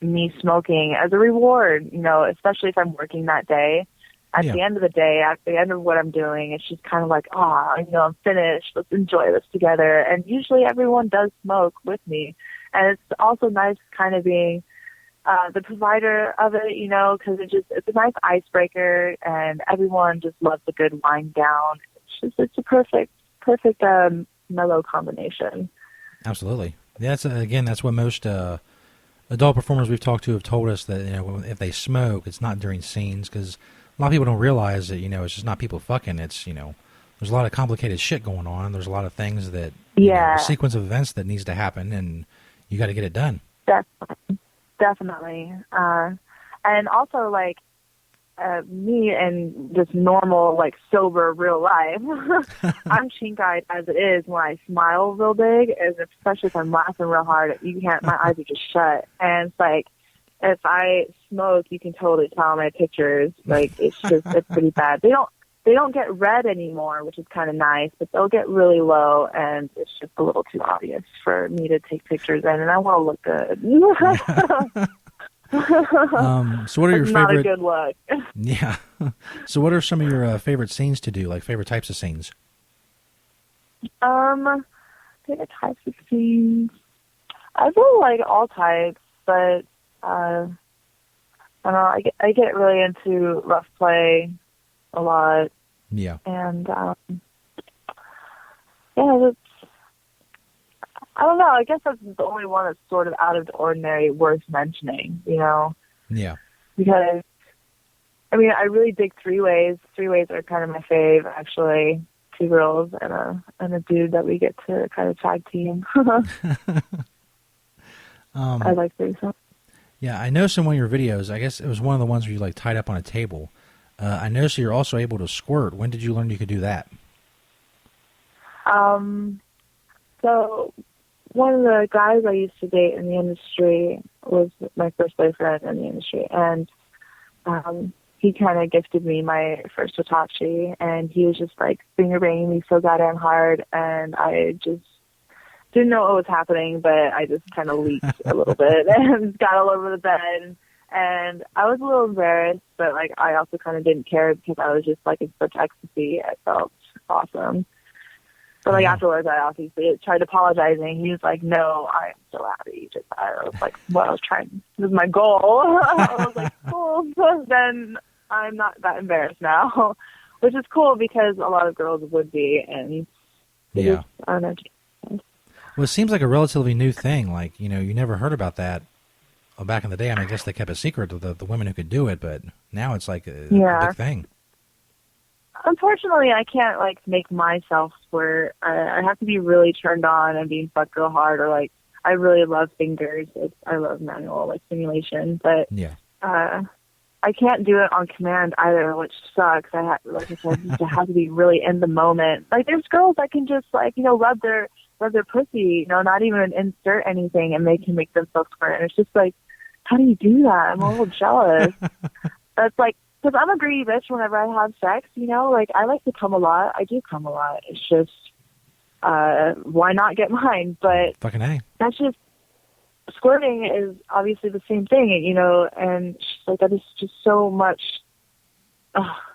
me smoking as a reward, especially if I'm working that day. At the end of the day, at the end of what I'm doing, it's just kind of like, I'm finished. Let's enjoy this together. And usually everyone does smoke with me. And it's also nice kind of being the provider of it, because it's a nice icebreaker, and everyone just loves a good wind down. It's a perfect mellow combination. Absolutely. That's what most adult performers we've talked to have told us, that if they smoke, it's not during scenes, because a lot of people don't realize that it's just not people fucking. It's there's a lot of complicated shit going on. There's a lot of things that a sequence of events that needs to happen, and you got to get it done. Definitely. And also, like, me and just normal, like, sober real life, I'm chink-eyed as it is when I smile real big, and especially if I'm laughing real hard. My eyes are just shut. And it's like, if I smoke, you can totally tell in my pictures. Like, it's pretty bad. They don't get red anymore, which is kind of nice, but they'll get really low, and it's just a little too obvious for me to take pictures in, and I want to look good. So what are your favorite? Not a good look. Yeah. So what are some of your favorite scenes to do? Like favorite types of scenes? Favorite types of scenes. I really like all types, but I don't know. I get really into rough play a lot. Yeah. And I don't know. I guess that's the only one that's sort of out of the ordinary worth mentioning, Yeah. Because, I really dig three-ways. Three-ways are kind of my fave, actually. Two girls and a dude that we get to kind of tag team. I like threesomes. Yeah, I noticed in one of your videos, I guess it was one of the ones where you like tied up on a table. I noticed you're also able to squirt. When did you learn you could do that? So one of the guys I used to date in the industry was my first boyfriend in the industry, and he kind of gifted me my first Hitachi, and he was just like finger banging me so goddamn hard, and I just didn't know what was happening, but I just kind of leaked a little bit and got all over the bed. And I was a little embarrassed, but, like, I also kind of didn't care because I was just, like, in such ecstasy. I felt awesome. But, like, afterwards, I obviously tried apologizing. He was like, no, I'm so happy. I was like, well, I was trying. This is my goal. I was like, cool. But then I'm not that embarrassed now, which is cool because a lot of girls would be. And I don't know. Well, it seems like a relatively new thing. Like, you never heard about that. Back in the day, I guess they kept a secret to the women who could do it, but now it's like a big thing. Unfortunately, I can't, like, make myself squirt. I have to be really turned on and being fucked real hard, or, like, I really love fingers. I love manual, like, stimulation, but I can't do it on command either, which sucks. Like I said, you have to be really in the moment. Like, there's girls that can just, like, rub their pussy, not even insert anything, and they can make themselves squirt. And it's just like, how do you do that? I'm a little jealous. That's like, because I'm a greedy bitch whenever I have sex, like, I like to come a lot. I do come a lot. It's just, why not get mine? But fucking A. That's just, squirting is obviously the same thing, and like, that is just so much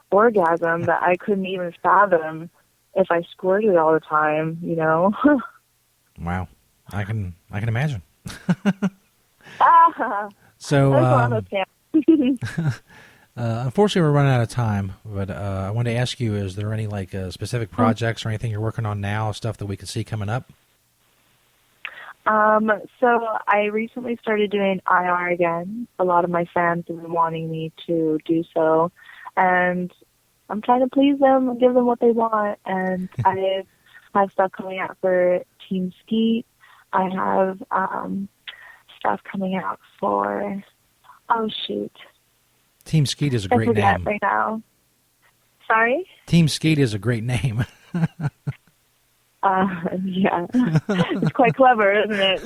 orgasm that I couldn't even fathom if I squirted all the time, Wow. I can imagine. So, unfortunately, we're running out of time, but I wanted to ask you, is there any, like, specific projects or anything you're working on now, stuff that we could see coming up? So I recently started doing IR again. A lot of my fans have been wanting me to do so, and I'm trying to please them and give them what they want. And I have stuff coming out for Team Skeet. I have stuff coming out for, Team Skeet is a great name. Right now. Sorry? Team Skeet is a great name. Yeah. It's quite clever, isn't it?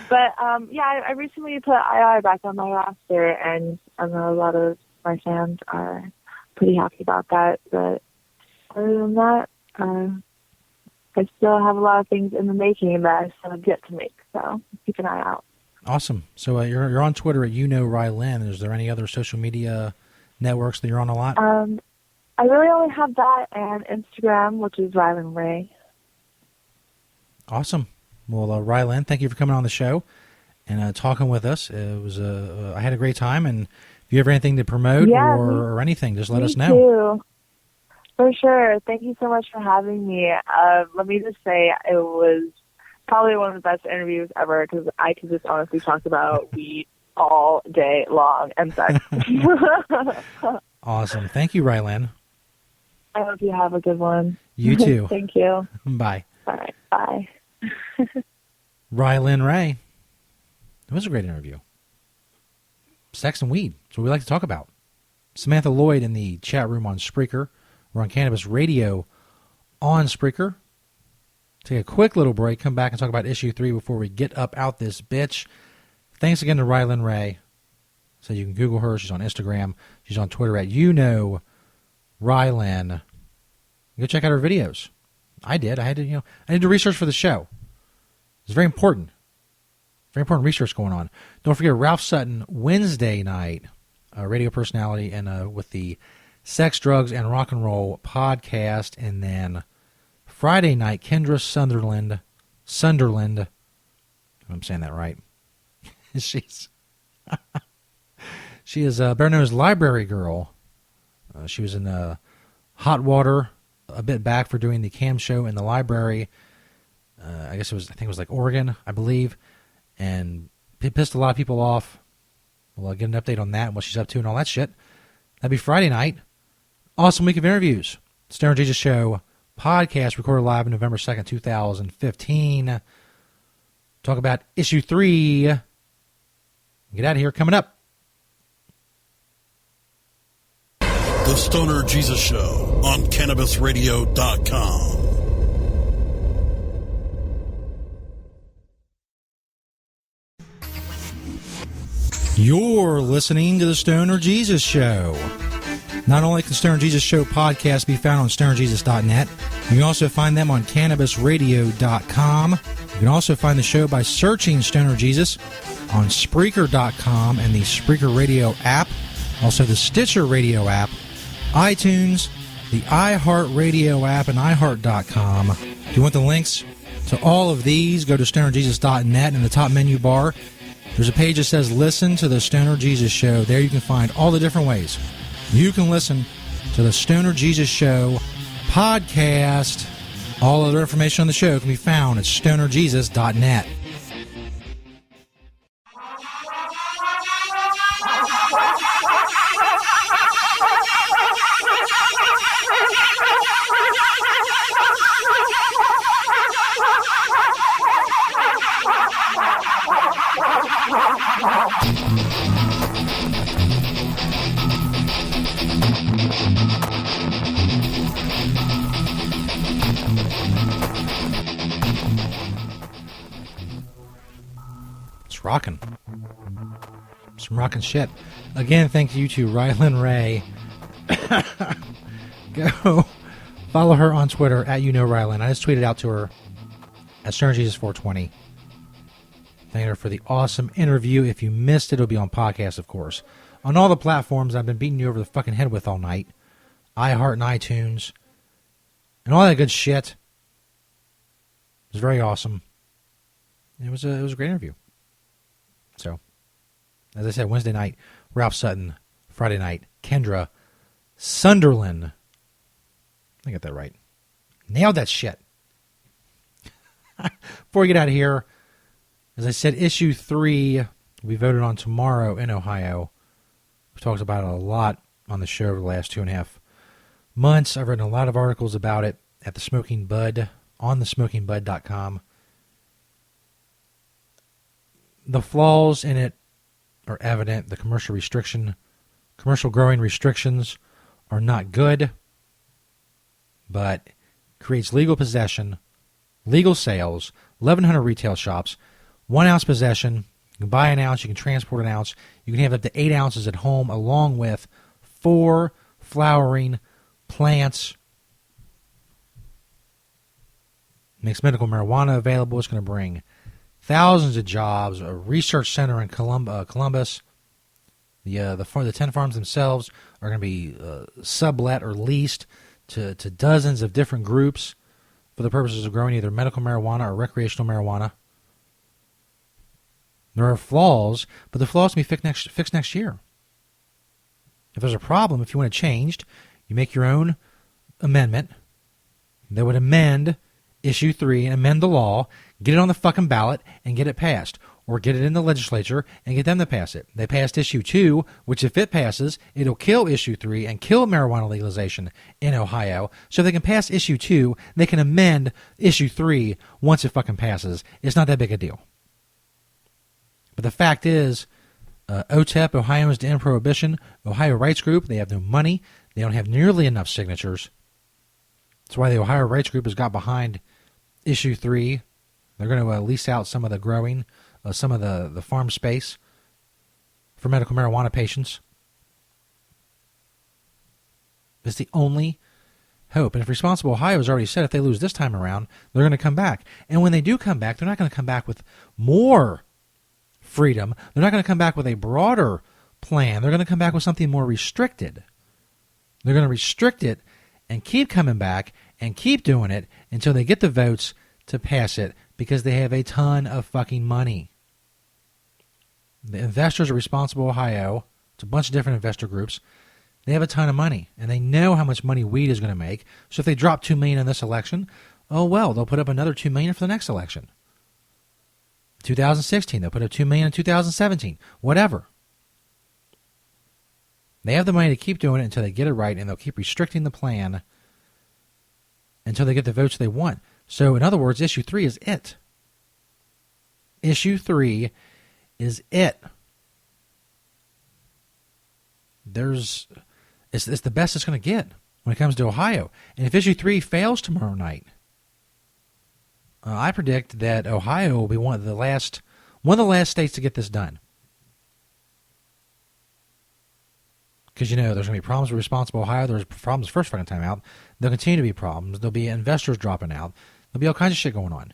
But, I recently put II back on my roster, and I know a lot of my fans are pretty happy about that. But other than that, I still have a lot of things in the making that I still have yet to make. So keep an eye out. Awesome. So you're on Twitter at Rylan. Is there any other social media networks that you're on a lot? I really only have that and Instagram, which is Rylan Ray. Awesome. Well, Rylan, thank you for coming on the show and talking with us. It was I had a great time, and if you have anything to promote or anything, just let us know. Too. For sure. Thank you so much for having me. Let me just say it was probably one of the best interviews ever because I could just honestly talk about weed all day long and sex. Awesome. Thank you, Rylan. I hope you have a good one. You too. Thank you. Bye. All right. Bye. Rylan Ray. It was a great interview. Sex and weed. That's what we like to talk about. Samantha Lloyd in the chat room on Spreaker. We're on Cannabis Radio on Spreaker. Take a quick little break. Come back and talk about issue 3 before we get up out this bitch. Thanks again to Rylan Ray. So you can Google her. She's on Instagram. She's on Twitter at Rylan. Go check out her videos. I did. I did the research for the show. It's very important. Very important research going on. Don't forget Ralph Sutton Wednesday night, radio personality, and with the Sex, Drugs, and Rock and Roll podcast, and then Friday night Kendra Sunderland. If I'm saying that right. She is better known as Library Girl. She was in Hot Water a bit back for doing the cam show in the library. I think it was like Oregon, I believe, and it pissed a lot of people off. We'll get an update on that and what she's up to and all that shit. That'd be Friday night. Awesome week of interviews. Stoner Jesus Show podcast recorded live on November 2nd, 2015. Talk about issue 3. Get out of here. Coming up. The Stoner Jesus Show on CannabisRadio.com. You're listening to the Stoner Jesus Show. Not only can Stoner Jesus Show podcast be found on stonerjesus.net, you can also find them on CannabisRadio.com. You can also find the show by searching Stoner Jesus on Spreaker.com and the Spreaker Radio app, also the Stitcher Radio app, iTunes, the iHeartRadio app, and iHeart.com. If you want the links to all of these, go to stonerjesus.net. In the top menu bar, there's a page that says Listen to the Stoner Jesus Show. There you can find all the different ways you can listen to the Stoner Jesus Show podcast. All other information on the show can be found at stonerjesus.net. It's rocking. Some rocking shit. Again, thank you to Rylan Ray. Go follow her on Twitter at Rylan. I just tweeted out to her at StonerJesus420. Thank her for the awesome interview. If you missed it, it'll be on podcast, of course. On all the platforms I've been beating you over the fucking head with all night. iHeart and iTunes. And all that good shit. It was very awesome. It was a great interview. So, as I said, Wednesday night, Ralph Sutton. Friday night, Kendra Sunderland. I got that right. Nailed that shit. Before we get out of here, as I said, issue 3 we voted on tomorrow in Ohio. We talked about it a lot on the show over the last 2.5 months. I've written a lot of articles about it at The Smoking Bud, on thesmokingbud.com. The flaws in it are evident. The commercial growing restrictions are not good, but creates legal possession, legal sales, 1,100 retail shops, 1 ounce possession. You can buy an ounce, you can transport an ounce, you can have up to 8 ounces at home, along with 4 flowering plants. Makes medical marijuana available. It's going to bring thousands of jobs, a research center in Columbus. The 10 farms themselves are going to be sublet or leased to dozens of different groups for the purposes of growing either medical marijuana or recreational marijuana. There are flaws, but the flaws can be fixed next year. If there's a problem, if you want it changed, you make your own amendment that would amend Issue 3 and amend the law, get it on the fucking ballot, and get it passed. Or get it in the legislature and get them to pass it. They passed Issue 2, which if it passes, it'll kill Issue 3 and kill marijuana legalization in Ohio. So if they can pass Issue 2, they can amend Issue 3 once it fucking passes. It's not that big a deal. But the fact is, OTEP, Ohioans to End Prohibition, Ohio Rights Group, they have no money. They don't have nearly enough signatures. That's why the Ohio Rights Group has got behind Issue 3. They're going to lease out some of the growing, some of the farm space for medical marijuana patients. It's the only hope. And if Responsible Ohio has already said if they lose this time around, they're going to come back. And when they do come back, they're not going to come back with more freedom. They're not going to come back with a broader plan. They're going to come back with something more restricted. They're going to restrict it and keep coming back and keep doing it until they get the votes to pass it, because they have a ton of fucking money. The investors are Responsible Ohio. It's a bunch of different investor groups. They have a ton of money, and they know how much money weed is going to make. So if they drop $2 million in this election, oh well, they'll put up another $2 million for the next election. 2016, they'll put up $2 million in 2017. Whatever. They have the money to keep doing it until they get it right, and they'll keep restricting the plan until they get the votes they want. So, in other words, Issue 3 is it. Issue 3 is it. It's the best it's going to get when it comes to Ohio. And if Issue 3 fails tomorrow night, I predict that Ohio will be one of the last states to get this done. Because, there's going to be problems with Responsible Ohio. There was problems the first fucking time out. There'll continue to be problems. There'll be investors dropping out. There'll be all kinds of shit going on.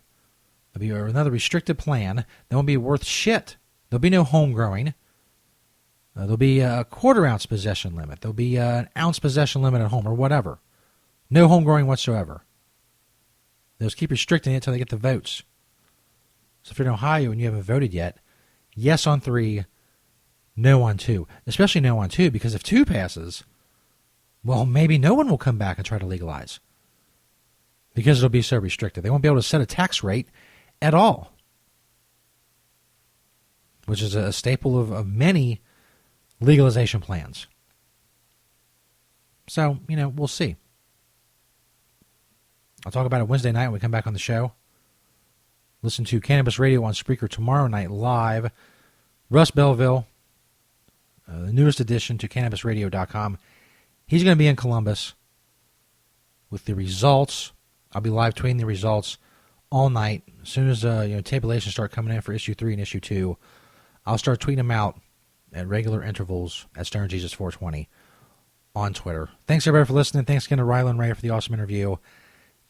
There'll be another restricted plan that won't be worth shit. There'll be no home growing. There'll be a quarter-ounce possession limit. There'll be an ounce possession limit at home or whatever. No home growing whatsoever. They'll just keep restricting it until they get the votes. So if you're in Ohio and you haven't voted yet, yes on 3, no on 2. Especially no on 2, because if 2 passes, well, maybe no one will come back and try to legalize. Because it'll be so restricted. They won't be able to set a tax rate at all. Which is a staple of many legalization plans. So, we'll see. I'll talk about it Wednesday night when we come back on the show. Listen to Cannabis Radio on Spreaker tomorrow night live. Russ Belville, the newest addition to CannabisRadio.com. He's going to be in Columbus with the results. I'll be live tweeting the results all night. As soon as tabulations start coming in for Issue 3 and Issue 2, I'll start tweeting them out at regular intervals at Stoner Jesus 420 on Twitter. Thanks, everybody, for listening. Thanks again to Rylan Ray for the awesome interview.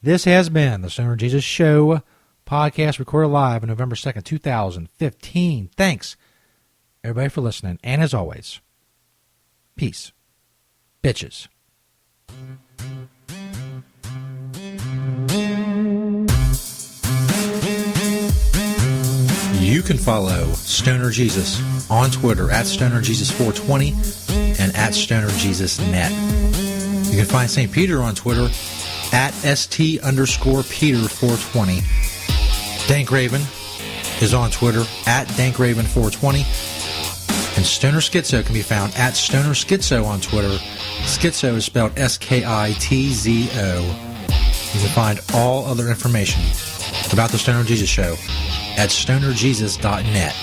This has been the Stoner Jesus Show podcast, recorded live on November 2nd, 2015. Thanks, everybody, for listening. And as always, peace. Bitches. You can follow Stoner Jesus on Twitter at StonerJesus420 and at StonerJesusNet. You can find St. Peter on Twitter at @ST_Peter420. Dank Raven is on Twitter at DankRaven420. And Stoner Schizo can be found at Stoner Schizo on Twitter. Schizo is spelled Skitzo. You can find all other information about the Stoner Jesus Show at stonerjesus.net.